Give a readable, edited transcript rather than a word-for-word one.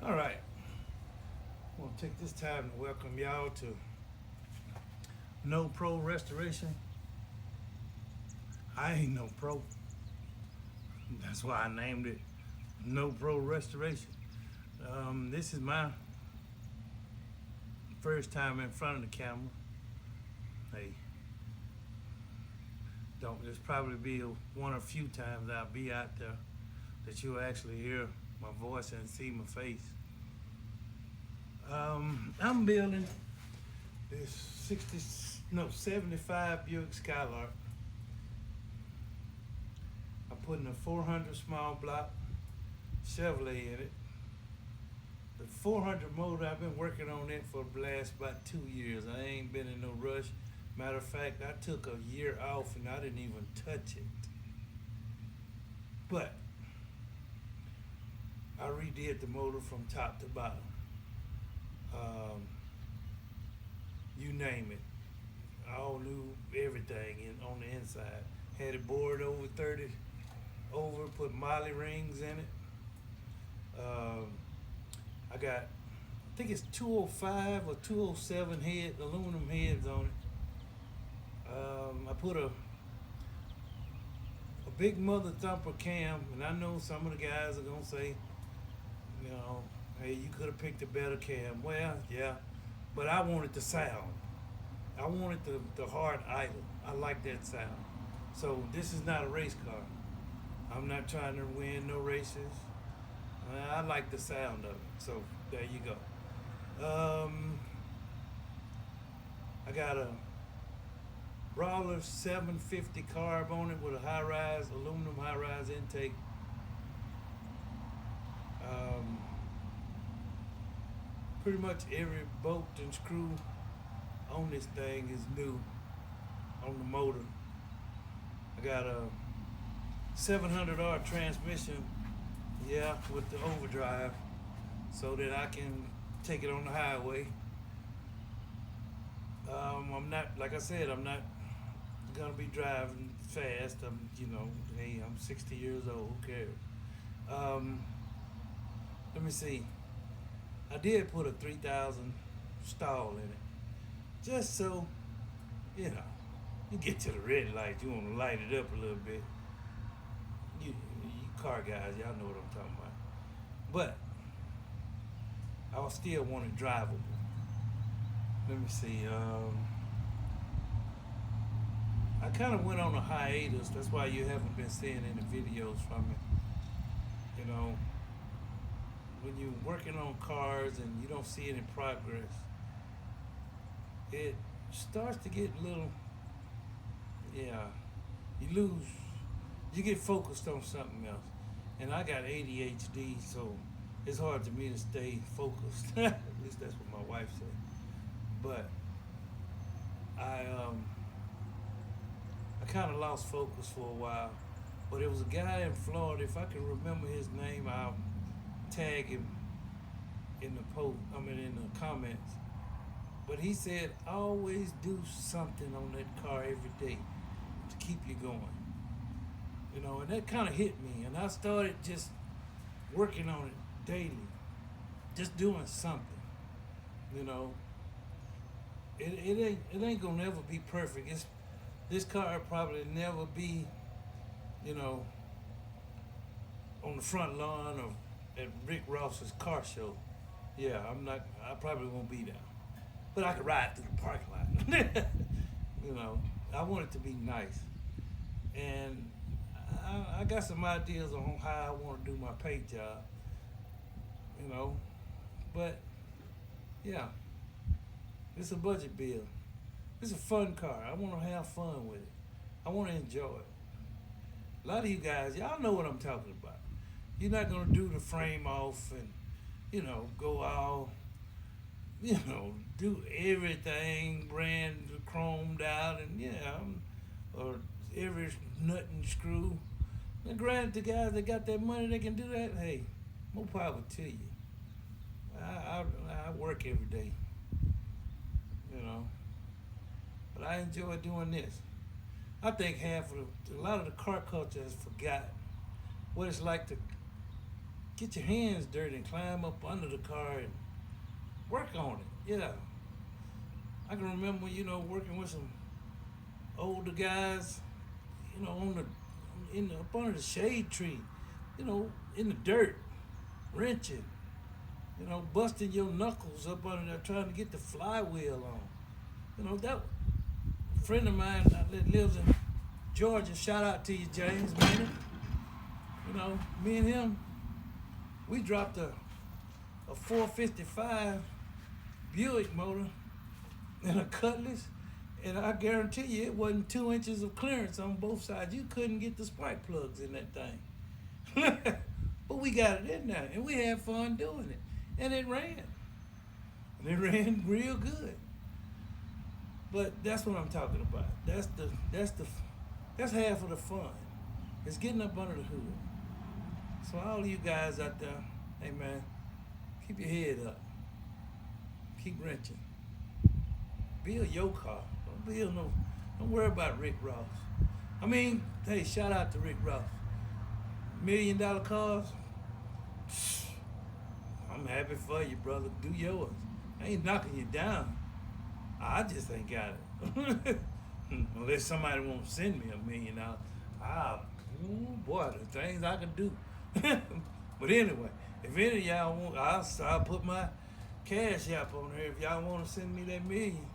All right. I want to take this time to welcome y'all to No Pro Restoration. I ain't no pro. That's why I named it No Pro Restoration. This is my first time in front of the camera. Hey, don't. This probably be one or few times I'll be out there that you'll actually hear my voice and see my face. I'm building this 75 Buick Skylark. I'm putting a 400 small block Chevrolet in it. The 400 motor, I've been working on it for the last about 2 years. I ain't been in no rush. Matter of fact, I took a year off and I didn't even touch it. But I redid the motor from top to bottom. You name it. All new everything on the inside. Had it bored over 30 over, put Molly rings in it. I got, I think it's 205 or 207 aluminum heads on it. I put a big mother thumper cam, and I know some of the guys are gonna say, hey, you could have picked a better cam. Well, yeah, but I wanted the sound. I wanted the hard idle. I like that sound. So this is not a race car. I'm not trying to win no races. I like the sound of it. So there you go. I got a Brawler 750 carb on it with a aluminum high-rise intake. Pretty much every bolt and screw on this thing is new on the motor. I got a 700R transmission, with the overdrive, so that I can take it on the highway. I'm not, like I said, I'm not gonna be driving fast. Hey, I'm 60 years old. Who cares? Let me see. I did put a 3000 stall in it, just so you get to the red light. You want to light it up a little bit. You car guys, y'all know what I'm talking about. But I still want it drivable. Let me see. I kind of went on a hiatus. That's why you haven't been seeing any videos from me. When you're working on cars and you don't see any progress, it starts to get a little, you get focused on something else. And I got ADHD, so it's hard to me to stay focused. At least that's what my wife said. But I kind of lost focus for a while. But it was a guy in Florida. If I can remember his name, I'll tag him in the in the comments. But he said, always do something on that car every day to keep you going. And that kind of hit me. And I started just working on it daily, just doing something. It ain't gonna never be perfect. This car probably never be, on the front lawn of at Rick Ross's car show. I probably won't be there. But I could ride through the parking lot. I want it to be nice. And I got some ideas on how I want to do my paint job. But it's a budget bill. It's a fun car. I want to have fun with it. I want to enjoy it. A lot of you guys, y'all know what I'm talking about. You're not going to do the frame off and, go all, do everything brand chromed out and, or every nut and screw. And granted, the guys that got that money, they can do that. Hey, more power to you. I work every day, but I enjoy doing this. I think a lot of the car culture has forgotten what it's like to get your hands dirty and climb up under the car and work on it. Yeah. I can remember, working with some older guys, on up under the shade tree, in the dirt, wrenching, busting your knuckles up under there trying to get the flywheel on. That friend of mine that lives in Georgia, shout out to you, James Maynard. Me and him, we dropped a 455 Buick motor and a Cutlass, and I guarantee you it wasn't 2 inches of clearance on both sides. You couldn't get the spark plugs in that thing. But we got it in there, and we had fun doing it. And it ran. And it ran real good. But that's what I'm talking about. That's half of the fun. It's getting up under the hood. So all of you guys out there, hey man, keep your head up. Keep wrenching. Build your car. Don't worry about Rick Ross. I mean, hey, shout out to Rick Ross. $1 million cars. I'm happy for you, brother. Do yours. I ain't knocking you down. I just ain't got it. Unless somebody won't send me $1 million. Boy, the things I can do. But anyway, if any of y'all want, I'll put my cash app on there if y'all want to send me that $1 million.